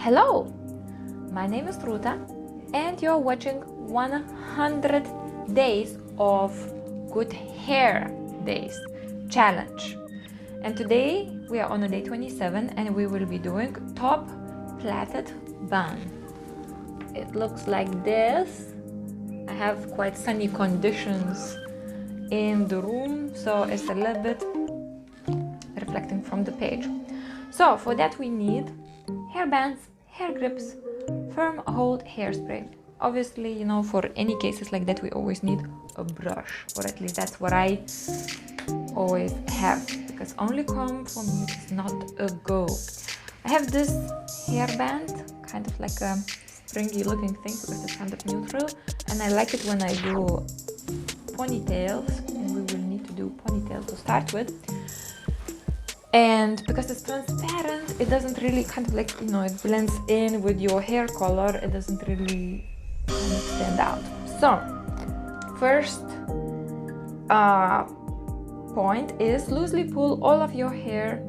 Hello, my name is Ruta and you're watching 100 days of good hair days challenge. And today we are on a day 27 and we will be doing top plaited bun. It looks like this. I have quite sunny conditions in the room, so it's a little bit reflecting from the page. So for that we need hair bands, hair grips, firm hold hairspray. Obviously, you know, for any cases like that we always need a brush, or at least that's what I always have, because only comb for me is not a go. I have this hairband, kind of like a springy looking thing because it's kind of neutral, and I like it when I do ponytails, and we will need to do ponytails to start with. And because it's transparent, it doesn't really kind of like, you know, it blends in with your hair color. It doesn't really kind of stand out. So first point is loosely pull all of your hair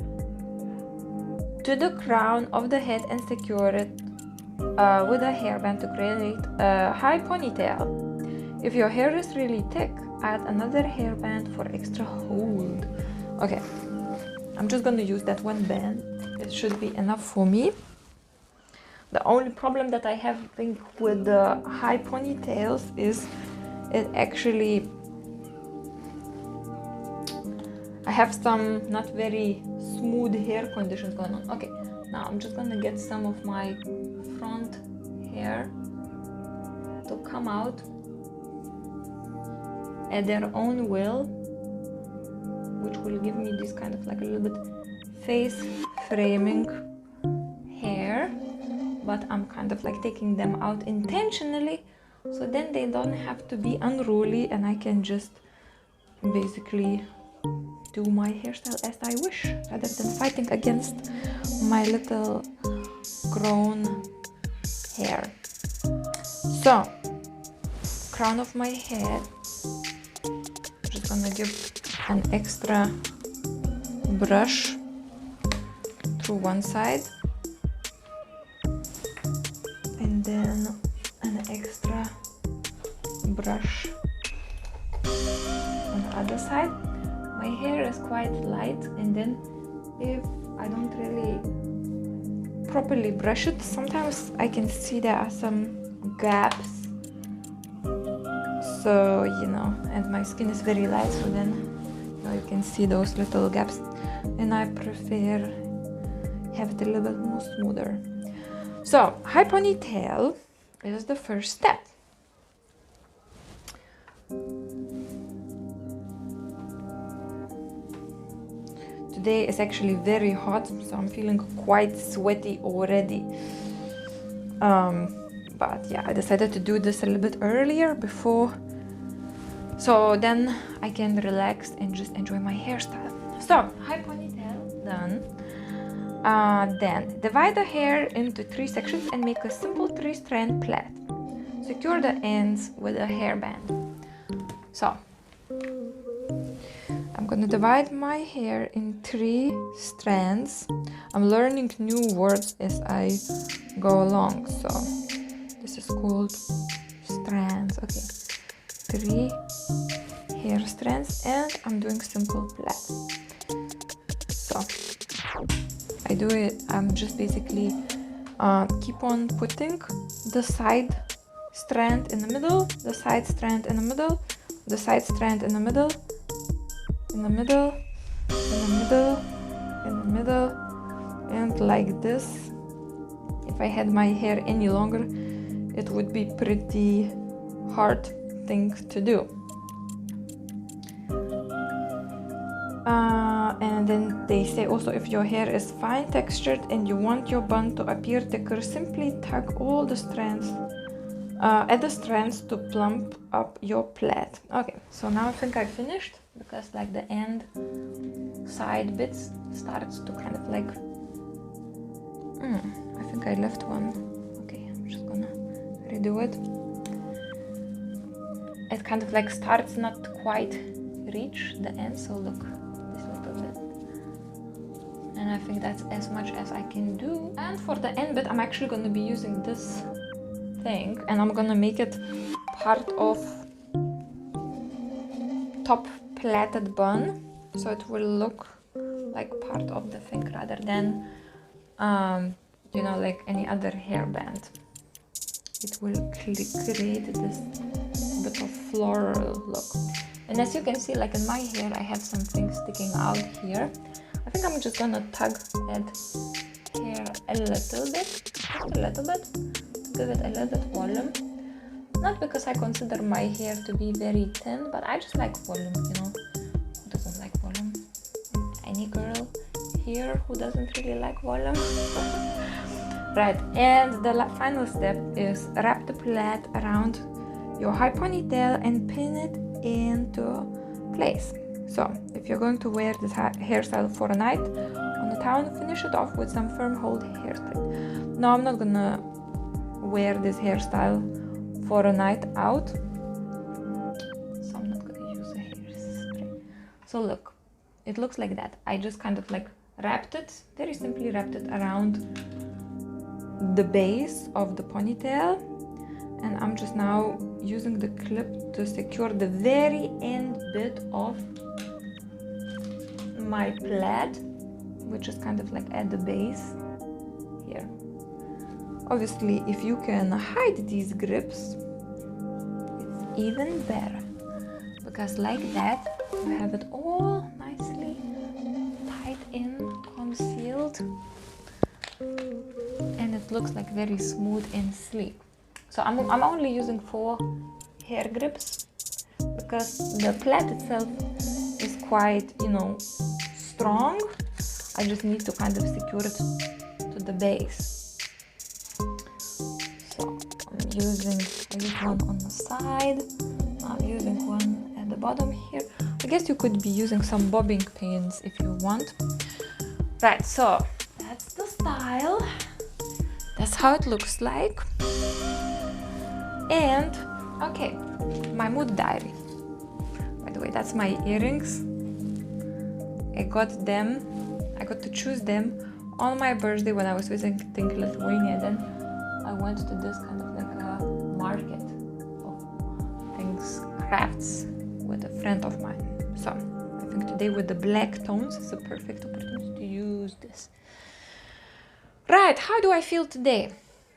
to the crown of the head and secure it with a hairband to create a high ponytail. If your hair is really thick, add another hairband for extra hold. Okay, I'm just going to use that one band. It should be enough for me. The only problem that I have with the high ponytails is it actually, I have some not very smooth hair conditions going on. Okay, now I'm just going to get some of my front hair to come out at their own will, which will give me this kind of like a little bit face framing hair, but I'm kind of like taking them out intentionally so then they don't have to be unruly and I can just basically do my hairstyle as I wish rather than fighting against my little grown hair. So, crown of my head, I'm just gonna give an extra brush through one side and then an extra brush on the other side. My hair is quite light, and then if I don't really properly brush it, sometimes I can see there are some gaps, so you know, and my skin is very light, so then you can see those little gaps, and I prefer have it a little bit more smoother. So high ponytail is the first step. Today is actually very hot, so I'm feeling quite sweaty already. But yeah, I decided to do this a little bit earlier before, so then I can relax and just enjoy my hairstyle. So, high ponytail done. Then divide the hair into 3 sections and make a simple 3-strand plait. Secure the ends with a hairband. So, I'm gonna divide my hair in 3 strands. I'm learning new words as I go along, so this is called strands. Okay, 3 hair strands, and I'm doing simple plait. So I do it, I'm just basically keep on putting the side strand in the middle, the side strand in the middle, the side strand in the middle, in the middle, in the middle, in the middle, and like this. If I had my hair any longer, it would be pretty hard thing to do. And then they say also, if your hair is fine textured and you want your bun to appear thicker, simply tug all the strands at the strands to plump up your plait. Okay, so now I think I finished, because like the end side bits starts to kind of like I think I left one. Okay, I'm just gonna redo it. It kind of like starts not quite reach the end, so look, this little bit, and I think that's as much as I can do. And for the end bit, I'm actually going to be using this thing, and I'm gonna make it part of top plaited bun, so it will look like part of the thing rather than you know, like any other hairband. It will create this bit of floral look. And as you can see, like in my hair, I have some things sticking out here. I think I'm just gonna tug at hair a little bit, just a little bit, to give it a little bit volume. Not because I consider my hair to be very thin, but I just like volume, you know. Who doesn't like volume? Any girl here who doesn't really like volume? Right, and the final step is wrap the plait around your high ponytail and pin it into place. So, if you're going to wear this hairstyle for a night on the town, finish it off with some firm hold hairspray. No, I'm not gonna wear this hairstyle for a night out, so I'm not gonna use a hairspray. So look, it looks like that. I just kind of like wrapped it, very simply wrapped it around the base of the ponytail, and I'm just now using the clip to secure the very end bit of my plait, which is kind of like at the base here. Obviously, if you can hide these grips, it's even better, because like that you have it all nicely tied in, concealed, and it looks like very smooth and sleek. So I'm only using 4 hair grips because the plait itself is quite, you know, strong. I just need to kind of secure it to the base. So I use one on the side, I'm using one at the bottom here. I guess you could be using some bobbing pins if you want. Right, so that's the style. That's how it looks like. And okay, my mood diary. By the way, that's my earrings. I got to choose them on my birthday when I was visiting Lithuania. Then I went to this kind of like a market of things, crafts, with a friend of mine. So I think today with the black tones is a perfect opportunity to use this. Right, how do I feel today?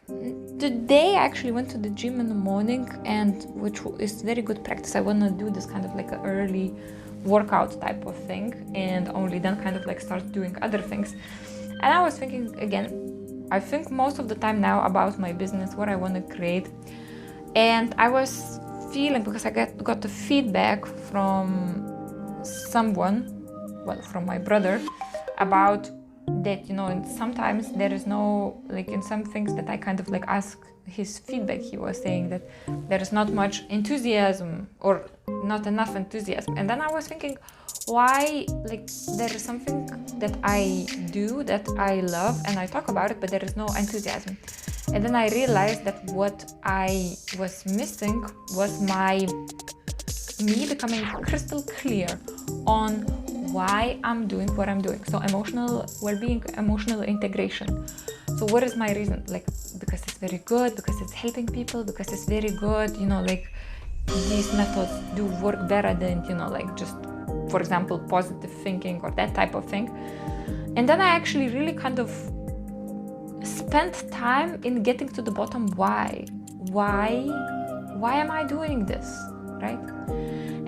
Today I actually went to the gym in the morning, and which is very good practice. I want to do this kind of like an early workout type of thing, and only then kind of like start doing other things. And I was thinking again, I think most of the time now about my business, what I want to create. And I was feeling, because I got the feedback from someone, well, from my brother, about that, you know, and sometimes there is no, like in some things that I kind of like ask his feedback, he was saying that there is not much enthusiasm or not enough enthusiasm. And then I was thinking, why, like there is something that I do that I love and I talk about it, but there is no enthusiasm. And then I realized that what I was missing was me becoming crystal clear on why I'm doing what I'm doing. So emotional well-being, emotional integration. So what is my reason? Like, because it's very good, because it's helping people, because it's very good, you know, like these methods do work better than, you know, like just, for example, positive thinking or that type of thing. And then I actually really kind of spent time in getting to the bottom why am I doing this, right?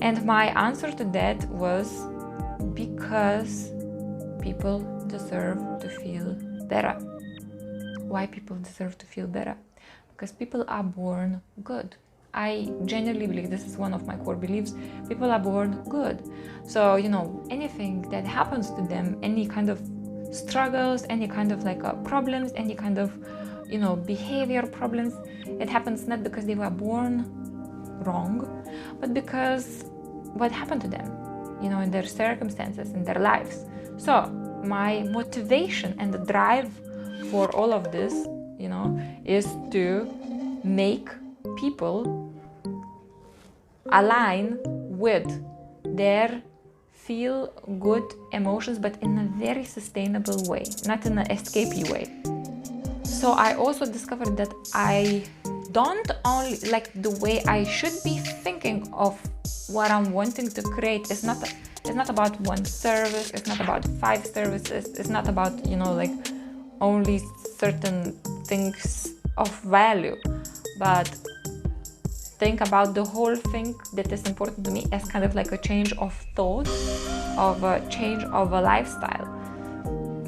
And my answer to that was because people deserve to feel better. Why people deserve to feel better? Because people are born good. I genuinely believe, this is one of my core beliefs, people are born good. So, you know, anything that happens to them, any kind of struggles, any kind of like problems, any kind of, you know, behavior problems, it happens not because they were born wrong, but because what happened to them, you know, in their circumstances, in their lives. So my motivation and the drive for all of this, you know, is to make people align with their feel good emotions, but in a very sustainable way, not in an escapey way. So I also discovered that I don't only, like, the way I should be thinking of what I'm wanting to create is not about one service, it's not about 5 services, it's not about, you know, like only certain things of value, but think about the whole thing that is important to me as kind of like a change of thought, of a change of a lifestyle.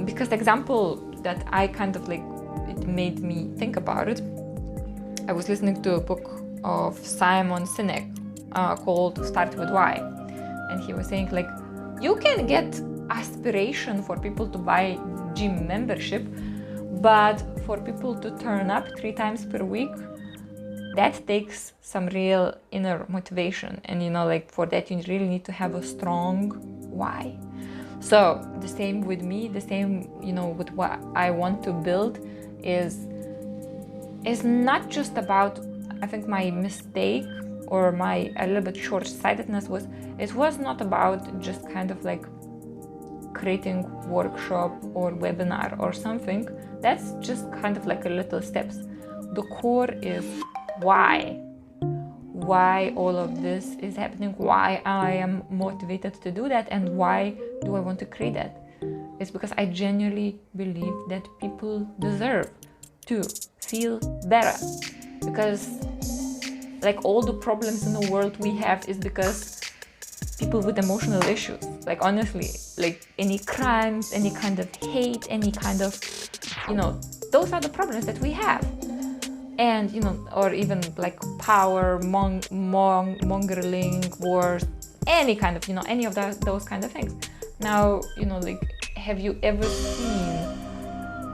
Because the example that I kind of like, it made me think about it, I was listening to a book of Simon Sinek called Start With Why, and he was saying like, you can get aspiration for people to buy gym membership, but for people to turn up 3 times per week, that takes some real inner motivation. And you know, like for that you really need to have a strong why. So the same with me, the same, you know, with what I want to build is not just about, I think my mistake or my a little bit short-sightedness was, it was not about just kind of like creating workshop or webinar or something. That's just kind of like a little steps. The core is why all of this is happening, why I am motivated to do that, and why do I want to create that. It's because I genuinely believe that people deserve to feel better, because like all the problems in the world we have is because people with emotional issues, like honestly, like any crimes, any kind of hate, any kind of, you know, those are the problems that we have. And you know, or even like power, mongering, wars, any kind of, you know, any of those kind of things. Now, you know, like, have you ever seen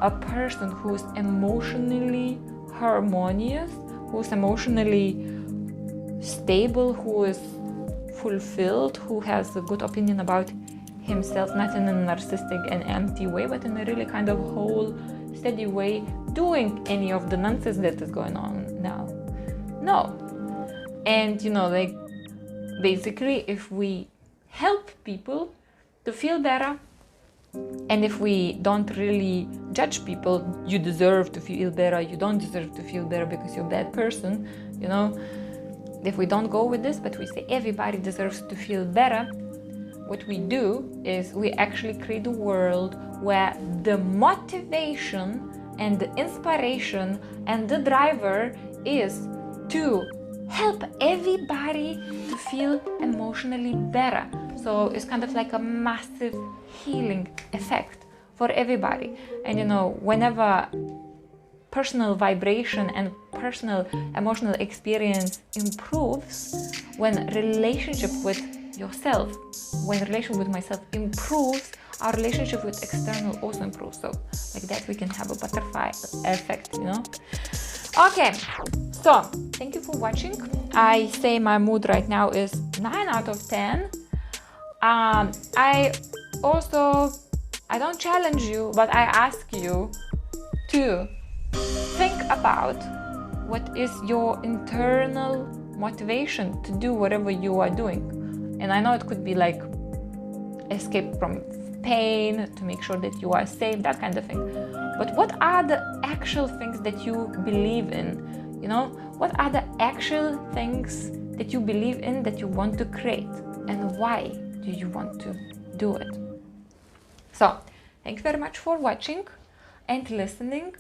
a person who's emotionally harmonious, who's emotionally stable, who is fulfilled, who has a good opinion about himself, not in a narcissistic and empty way, but in a really kind of whole, steady way, doing any of the nonsense that is going on now? No. And you know, like, basically, if we help people to feel better, and if we don't really judge people, you deserve to feel better, you don't deserve to feel better because you're a bad person, you know, if we don't go with this, but we say everybody deserves to feel better, what we do is we actually create a world where the motivation and the inspiration and the driver is to help everybody to feel emotionally better. So it's kind of like a massive healing effect for everybody. And you know, whenever personal vibration and personal emotional experience improves, when relationship with yourself, when relationship with myself improves, our relationship with external also improves. So like that we can have a butterfly effect, you know. Okay, so thank you for watching. I say my mood right now is 9 out of 10. I don't challenge you, but I ask you to think about what is your internal motivation to do whatever you are doing. And I know it could be like escape from pain, to make sure that you are safe, that kind of thing. But what are the actual things that you believe in? You know, what are the actual things that you believe in, that you want to create? And why do you want to do it? So, thank you very much for watching and listening.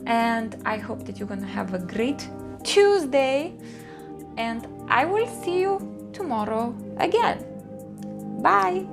And I hope that you're gonna have a great Tuesday. And I will see you tomorrow again. Bye!